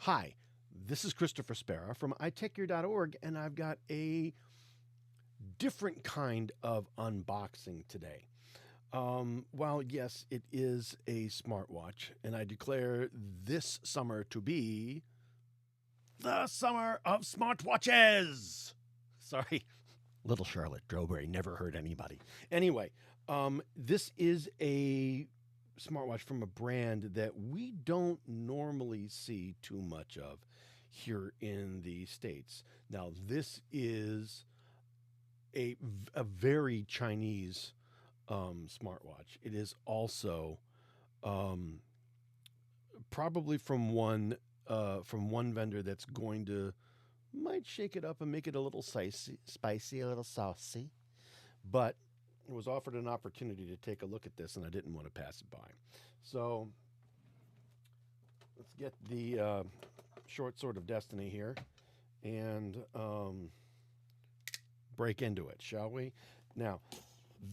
Hi, this is Christopher Spera from itechgear.org, and I've got a different kind of unboxing today. While yes, it is a smartwatch, and I declare this summer to be the summer of smartwatches. Sorry, little Charlotte Droberry never hurt anybody. Anyway, this is a smartwatch from a brand that we don't normally see too much of here in the States. Now, this is a very Chinese smartwatch. It is also probably from one vendor that's going to might shake it up and make it a little spicy, a little saucy. But I was offered an opportunity to take a look at this, and I didn't want to pass it by. So let's get the short sword of destiny here and break into it, shall we? Now,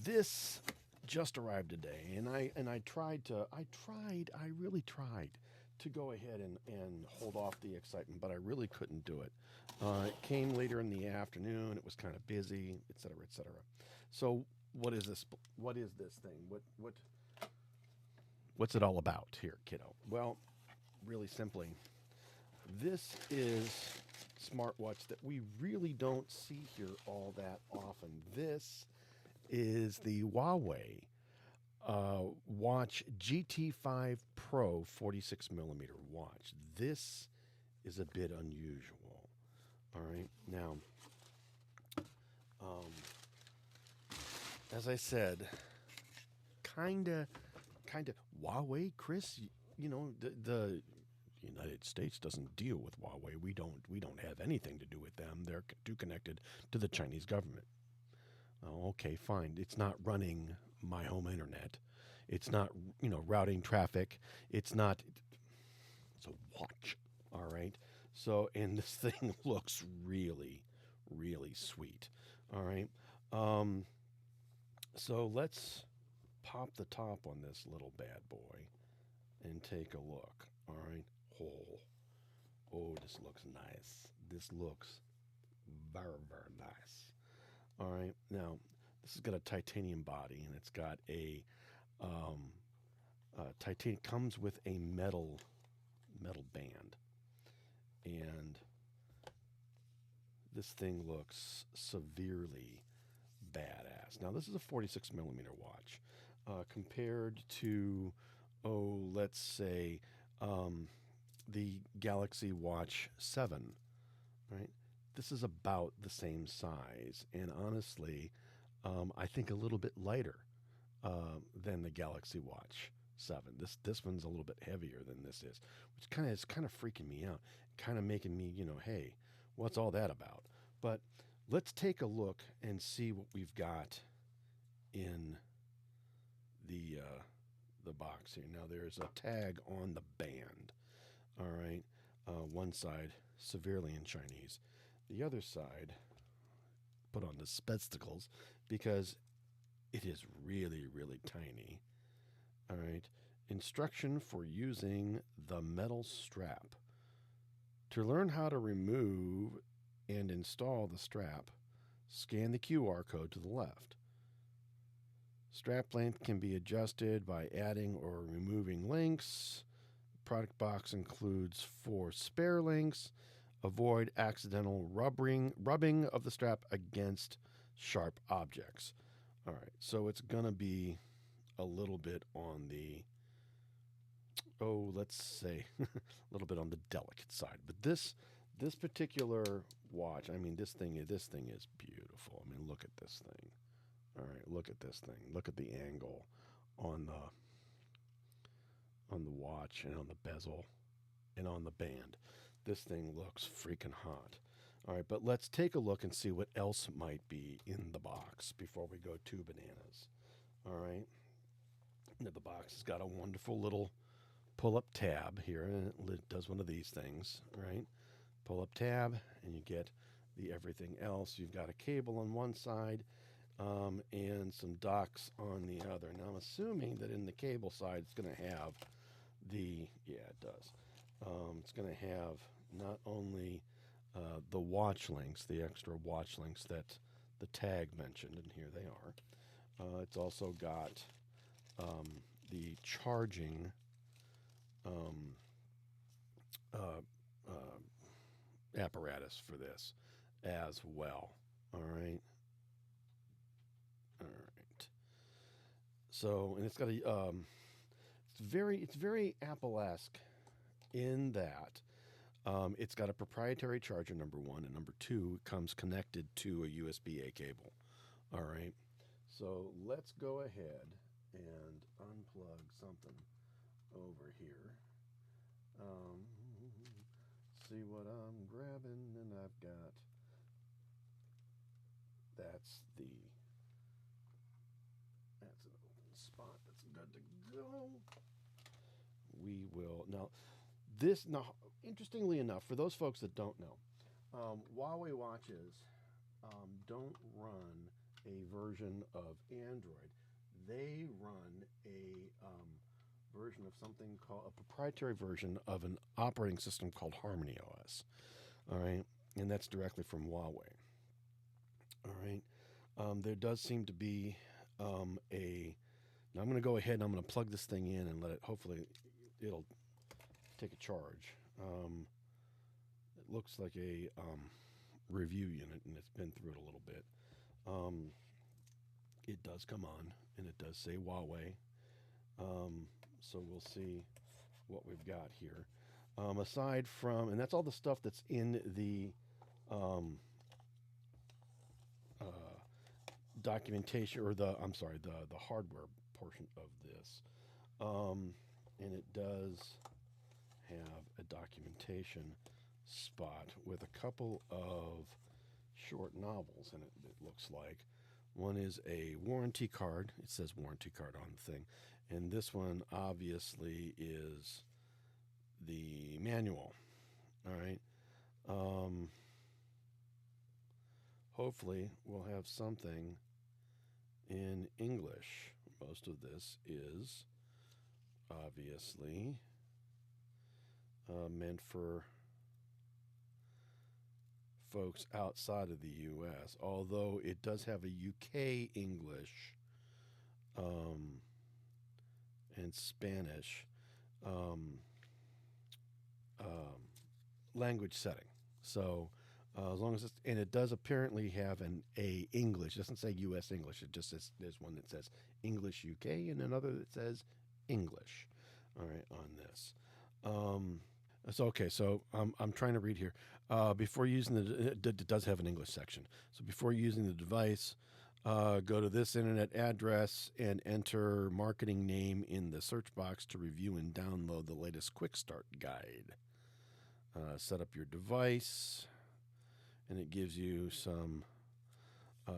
this just arrived today, and I really tried to go ahead and hold off the excitement, but I really couldn't do it. It came later in the afternoon. It was kind of busy, et cetera, et cetera. So what is this? What is this thing? What's it all about here, kiddo? Well, really simply, this is smartwatch that we really don't see here all that often. This is the Huawei Watch GT5 Pro 46 millimeter watch. This is a bit unusual. All right, now, as I said, kind of, Huawei, Chris. You know, the United States doesn't deal with Huawei. We don't have anything to do with them. They're too connected to the Chinese government. Oh, okay, fine. It's not running my home internet. It's not, routing traffic. It's not. It's a watch. All right. So, and this thing looks really, really sweet. All right. So let's pop the top on this little bad boy and take a look. All right. Oh, this looks nice. This looks very, very nice. All right. Now, this has got a titanium body, and it's got a titanium. Comes with a metal band, and this thing looks severely badass. Now, this is a 46 millimeter watch, compared to, let's say, the Galaxy Watch 7, right? This is about the same size, and honestly, I think a little bit lighter than the Galaxy Watch 7. This one's a little bit heavier than this is, which is kind of freaking me out, kind of making me, hey, what's all that about? But let's take a look and see what we've got in the box here. Now, there's a tag on the band. All right, one side severely in Chinese. The other side, put on the spectacles because it is really, really tiny. All right. Instruction for using the metal strap. To learn how to remove and install the strap, scan the QR code to the left. Strap length can be adjusted by adding or removing links. Product box includes 4 spare links. Avoid accidental rubbing of the strap against sharp objects. All right, so it's going to be a little bit on the, let's say, a little bit on the delicate side. But this particular watch, I mean, this thing is beautiful. I mean, look at this thing. All right, look at this thing. Look at the angle on the watch and on the bezel and on the band. This thing looks freaking hot. All right, but let's take a look and see what else might be in the box before we go too bananas. All right. Now, the box has got a wonderful little pull-up tab here, and it does one of these things, right? Pull-up tab, and you get the everything else. You've got a cable on one side and some docks on the other. Now, I'm assuming that in the cable side, it's going to have the, yeah, it does. It's going to have not only the watch links, the extra watch links that the tag mentioned, and here they are. It's also got the charging um, uh, apparatus for this as well. All right. All right. So, and it's got a it's very Apple-esque in that it's got a proprietary charger, number one, and number two, it comes connected to a USB-A cable. All right. So let's go ahead and unplug something over here. See what I'm grabbing, and I've got, that's an open spot. That's good to go. We will now, interestingly enough, for those folks that don't know, Huawei watches don't run a version of Android. They run a version of something called a proprietary version of an operating system called Harmony OS. All right, and that's directly from Huawei. All right, there does seem to be a. Now I'm going to go ahead and I'm going to plug this thing in and let it. Hopefully, it'll take a charge. It looks like a review unit, and it's been through it a little bit. It does come on, and it does say Huawei. So we'll see what we've got here. Aside from, and that's all the stuff that's in the documentation, or the hardware portion of this. And it does have a documentation spot with a couple of short novels in it, it looks like. One is a warranty card. It says warranty card on the thing. And this one obviously is the manual. All right. Hopefully we'll have something in English. Most of this is obviously meant for folks outside of the U.S., although it does have a UK English and Spanish language setting. So as long as it's, and it does apparently have an A English. It doesn't say U.S. English. It just says, there's one that says English UK and another that says English. All right, on this. So I'm trying to read here. Before using it does have an English section. So before using the device, go to this internet address and enter marketing name in the search box to review and download the latest quick start guide. Set up your device, and it gives you some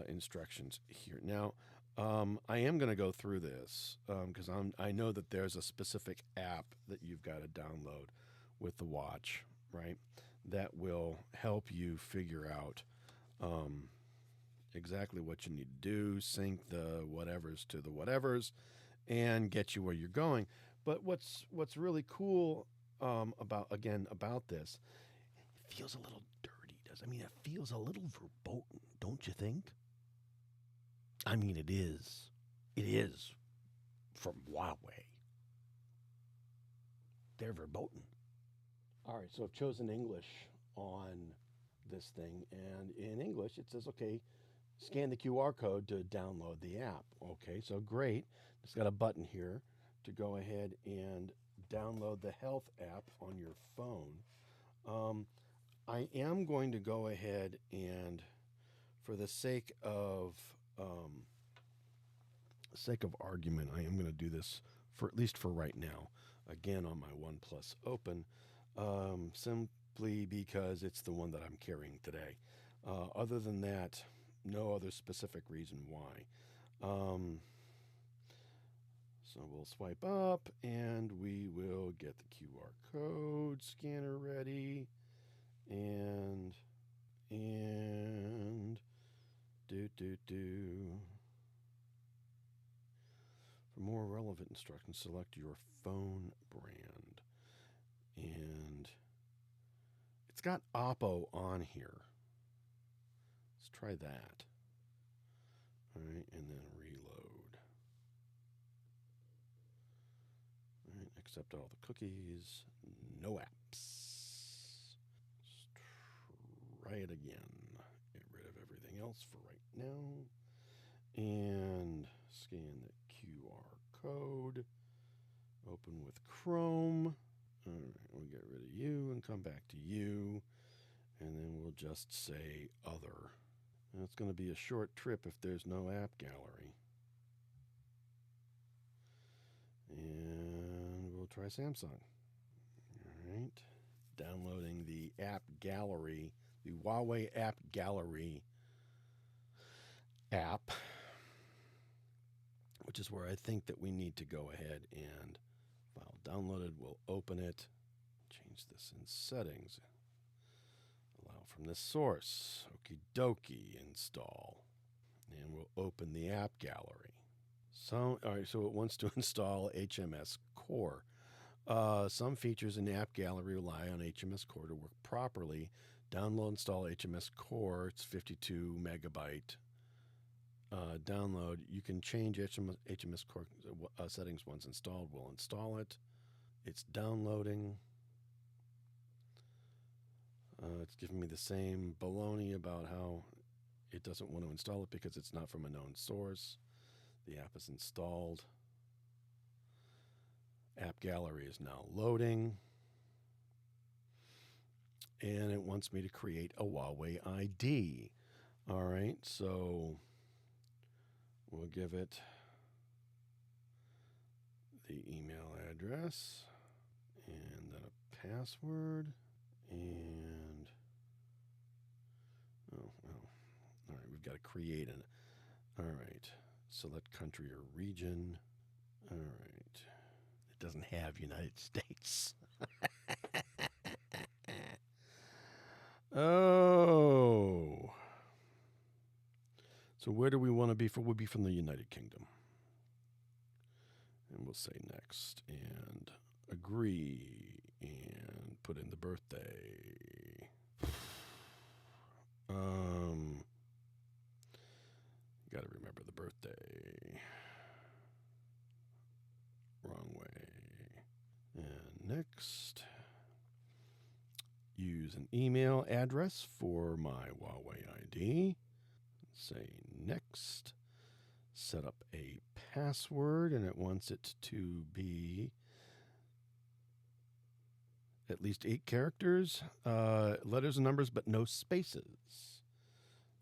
instructions here. Now, I am going to go through this because I know that there's a specific app that you've got to download with the watch, right? That will help you figure out exactly what you need to do, sync the whatevers to the whatevers, and get you where you're going. But what's really cool about this, it feels a little dirty. It feels a little verboten, don't you think? I mean, it is. It is from Huawei. They're verboten. All right, so I've chosen English on this thing, and in English it says, okay, scan the QR code to download the app. Okay, so great. It's got a button here to go ahead and download the health app on your phone. I am going to go ahead and, for the sake of argument, I am going to do this for at least for right now. Again, on my OnePlus Open. Simply because it's the one that I'm carrying today. Other than that, no other specific reason why. So we'll swipe up and we will get the QR code scanner ready and For more relevant instructions, select your phone brand. And It's got Oppo on here. Let's try that. All right, and then reload. All right, accept all the cookies. No apps. Let's try it again. Get rid of everything else for right now. And scan the QR code. Open with Chrome. All right, we'll get rid of you and come back to you. And then we'll just say other. And it's going to be a short trip if there's no app gallery. And we'll try Samsung. All right. Downloading the app gallery, the Huawei app gallery app, which is where I think that we need to go ahead and file downloaded. We'll open it. Change this in settings. Allow from this source. Okie dokie, install. And we'll open the app gallery. So, all right, so it wants to install HMS Core. Some features in the app gallery rely on HMS Core to work properly. Download, install HMS Core. It's 52 megabyte. Download. You can change HMS Core settings once installed. We'll install it. It's downloading. It's giving me the same baloney about how it doesn't want to install it because it's not from a known source. The app is installed. App gallery is now loading. And it wants me to create a Huawei ID. All right, so we'll give it the email address and then a password. And, oh, well, all right, we've got to create an, all right, select country or region. All right, it doesn't have United States. Oh. So where do we want to be? We'll be from the United Kingdom. And we'll say next and agree and put in the birthday. Got to remember the birthday. Wrong way. And next. Use an email address for my Huawei ID. Say next. Set up a password, and it wants it to be at least 8 characters, letters and numbers, but no spaces.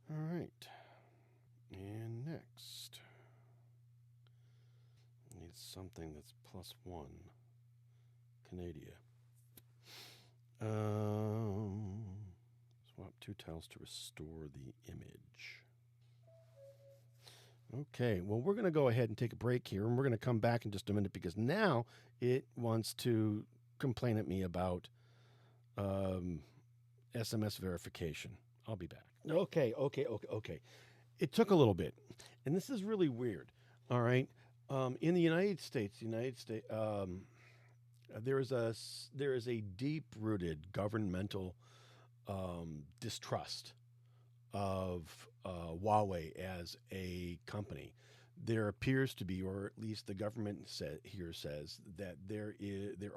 All right. And next. Need something that's +1. Canada. Swap 2 tiles to restore the image. Okay, well, we're going to go ahead and take a break here, and we're going to come back in just a minute because now it wants to complain at me about SMS verification. I'll be back. Okay. It took a little bit, and this is really weird. All right, in the United States, there is a deep-rooted governmental distrust of Huawei as a company. There appears to be, or at least the government here says, that there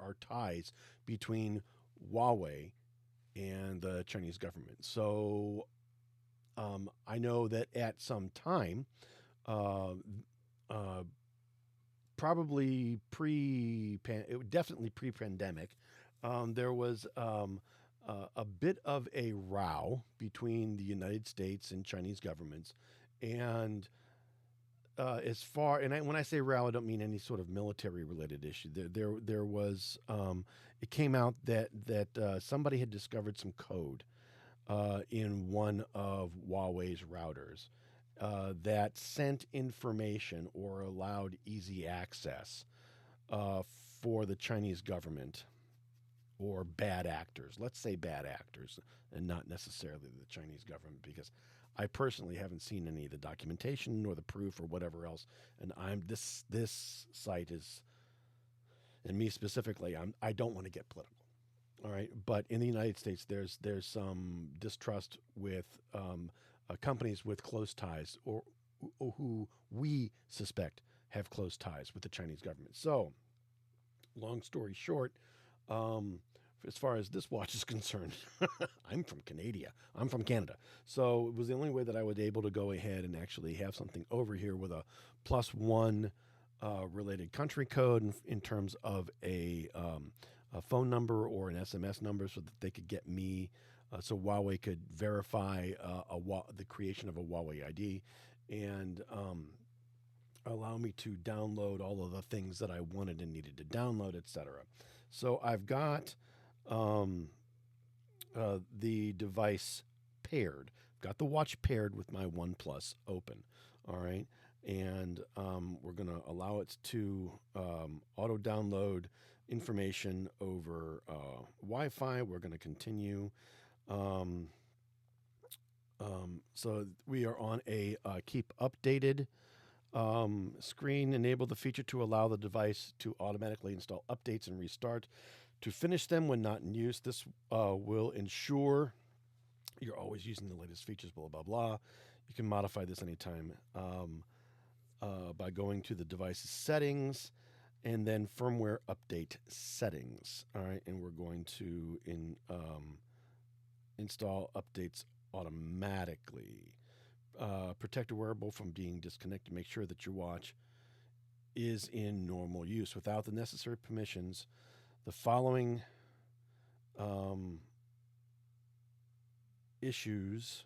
are ties between Huawei and the Chinese government. So I know that at some time, probably definitely pre-pandemic, there was a bit of a row between the United States and Chinese governments, and when I say row, I don't mean any sort of military-related issue. There was it came out that somebody had discovered some code in one of Huawei's routers that sent information or allowed easy access for the Chinese government or bad actors. Let's say bad actors and not necessarily the Chinese government, because I personally haven't seen any of the documentation nor the proof or whatever else. And this site is, and me specifically, I don't want to get political. All right, but in the United States, there's some distrust with companies with close ties, or who we suspect have close ties with the Chinese government. So, long story short, um, as far as this watch is concerned, I'm from Canada. I'm from Canada, so it was the only way that I was able to go ahead and actually have something over here with a +1 related country code in terms of a phone number or an SMS number, so that they could get me, so Huawei could verify the creation of a Huawei ID, and allow me to download all of the things that I wanted and needed to download, etc. So I've got the device paired. I've got the watch paired with my OnePlus open. All right. And we're going to allow it to auto download information over Wi Fi. We're going to continue. So we are on a keep updated screen. Enable the feature to allow the device to automatically install updates and restart to finish them when not in use. This will ensure you're always using the latest features, blah, blah, blah. You can modify this anytime by going to the device's settings and then firmware update settings. All right, and we're going to install updates automatically. Protect a wearable from being disconnected. Make sure that your watch is in normal use without the necessary permissions. The following issues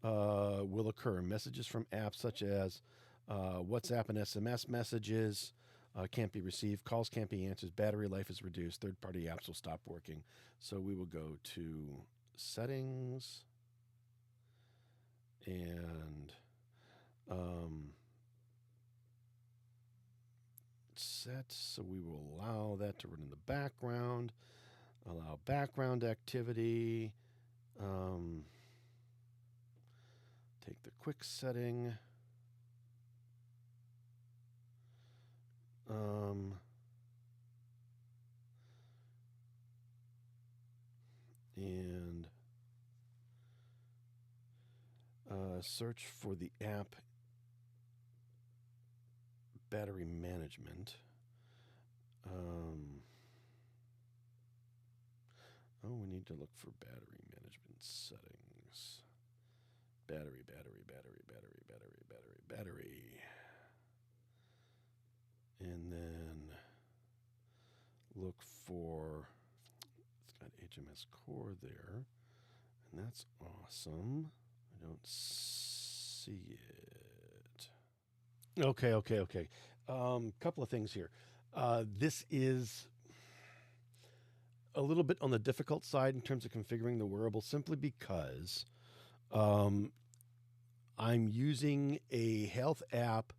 will occur. Messages from apps such as WhatsApp and SMS messages can't be received. Calls can't be answered. Battery life is reduced. Third-party apps will stop working. So we will go to settings and set. So we will allow that to run in the background. Allow background activity. Take the quick setting. And search for the app battery management. We need to look for battery management settings. Battery. And then look for, it's got HMS core there, and that's awesome. I don't see it. Okay. Couple of things here. This is a little bit on the difficult side in terms of configuring the wearable, simply because I'm using a health app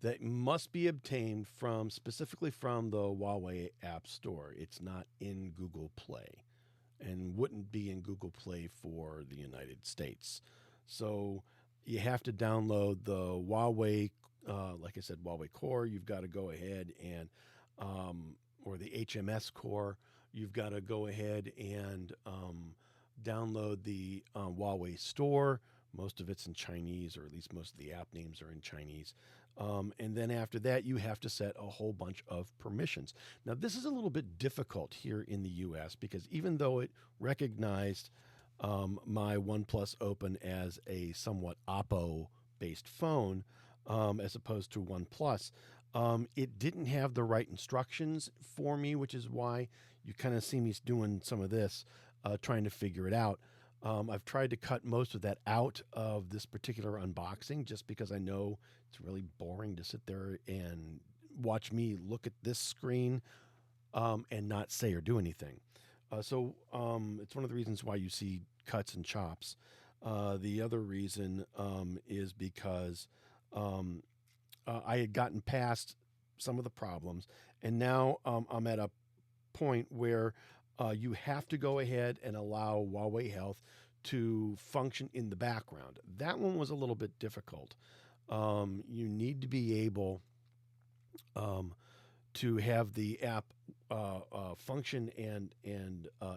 that must be obtained specifically from the Huawei App Store. It's not in Google Play and wouldn't be in Google Play for the United States. So you have to download the Huawei, like I said, Huawei Core. You've got to go ahead and, or the HMS Core, you've got to go ahead and download the Huawei Store. Most of it's in Chinese, or at least most of the app names are in Chinese. And then after that, you have to set a whole bunch of permissions. Now, this is a little bit difficult here in the US because even though it recognized my OnePlus Open as a somewhat Oppo-based phone, as opposed to OnePlus, it didn't have the right instructions for me, which is why you kind of see me doing some of this, trying to figure it out. I've tried to cut most of that out of this particular unboxing just because I know it's really boring to sit there and watch me look at this screen and not say or do anything. So it's one of the reasons why you see cuts and chops. The other reason is because I had gotten past some of the problems, and now I'm at a point where you have to go ahead and allow Huawei Health to function in the background. That one was a little bit difficult. You need to be able to have the app function and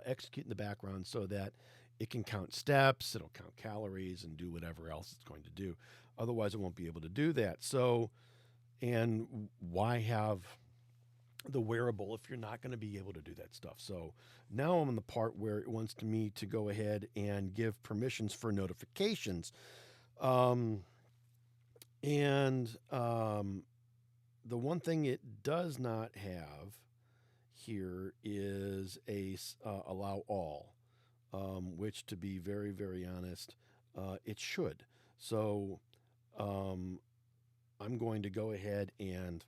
execute in the background so that it can count steps, it'll count calories, and do whatever else it's going to do. Otherwise, it won't be able to do that. So, and why have the wearable if you're not going to be able to do that stuff? So now I'm in the part where it wants me to go ahead and give permissions for notifications. The one thing it does not have here is a allow all, which, to be very, very honest, it should. So I'm going to go ahead and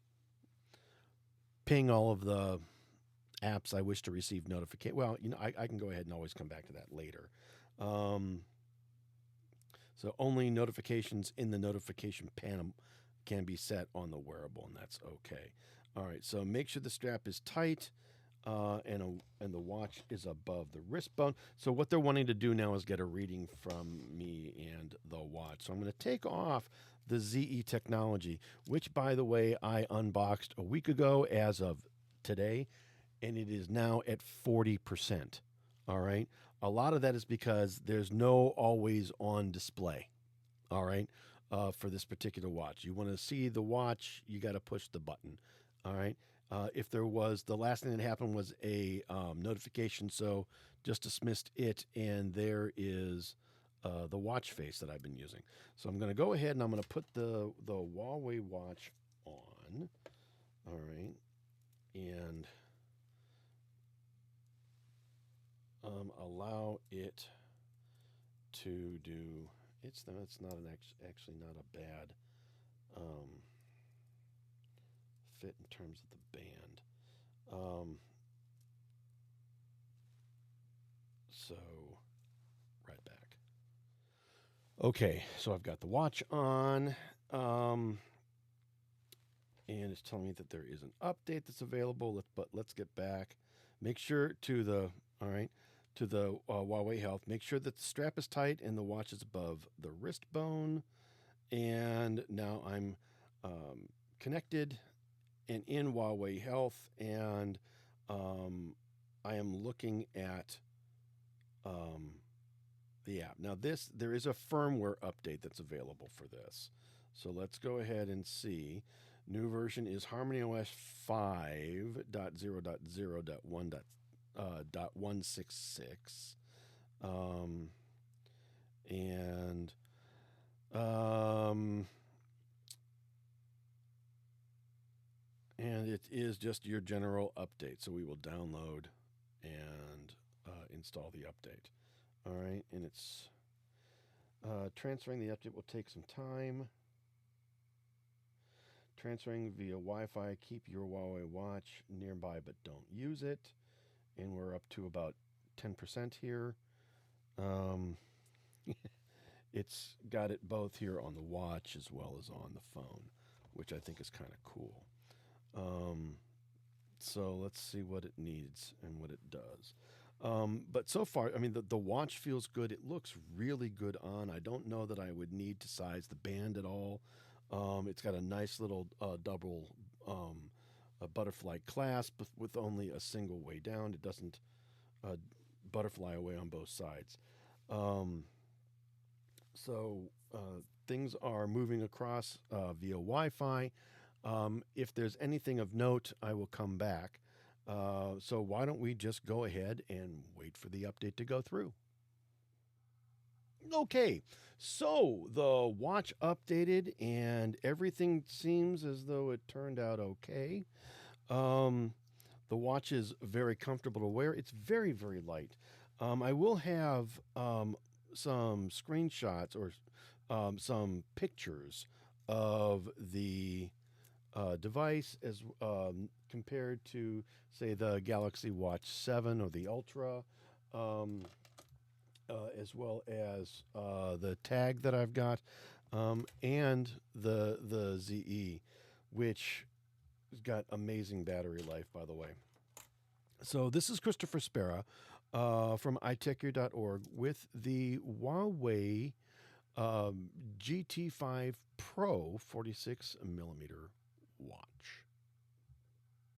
ping all of the apps I wish to receive notification. Well, I can go ahead and always come back to that later. So only notifications in the notification panel can be set on the wearable, and that's okay. All right, so make sure the strap is tight and the watch is above the wrist bone. So what they're wanting to do now is get a reading from me and the watch. So I'm going to take off the ZE technology, which, by the way, I unboxed a week ago as of today, and it is now at 40%. All right. A lot of that is because there's no always on display. All right. For this particular watch, you want to see the watch, you got to push the button. All right. If there was, the last thing that happened was a notification, so just dismissed it, and there is the watch face that I've been using. So I'm going to go ahead and I'm going to put the Huawei watch on. All right. And allow it to do, it's not actually not a bad fit in terms of the band. So right back. Okay, so I've got the watch on, and it's telling me that there is an update that's available. But let's get back. Make sure to the Huawei Health. Make sure that the strap is tight and the watch is above the wrist bone. And now I'm connected and in Huawei Health, and I am looking at the app. Now there is a firmware update that's available for this. So let's go ahead and see. New version is HarmonyOS 5.0.0.1.166. And it is just your general update. So we will download and install the update. All right, and it's transferring the update will take some time. Transferring via Wi-Fi. Keep your Huawei watch nearby, but don't use it. And we're up to about 10% here. It's got it both here on the watch as well as on the phone, which I think is kind of cool. So let's see what it needs and what it does. But so far, I mean, the watch feels good. It looks really good on. I don't know that I would need to size the band at all. It's got a nice little double a butterfly clasp with only a single way down. It doesn't butterfly away on both sides. So things are moving across via Wi-Fi. If there's anything of note, I will come back. So why don't we just go ahead and wait for the update to go through? Okay, so the watch updated and everything seems as though it turned out okay. The watch is very comfortable to wear. It's very, very light. I will have some screenshots or some pictures of the device as compared to, say, the Galaxy Watch 7 or the Ultra, as well as the tag that I've got, and the ZE, which has got amazing battery life, by the way. So this is Christopher Spera from iTechEar.org with the Huawei GT5 Pro 46mm watch.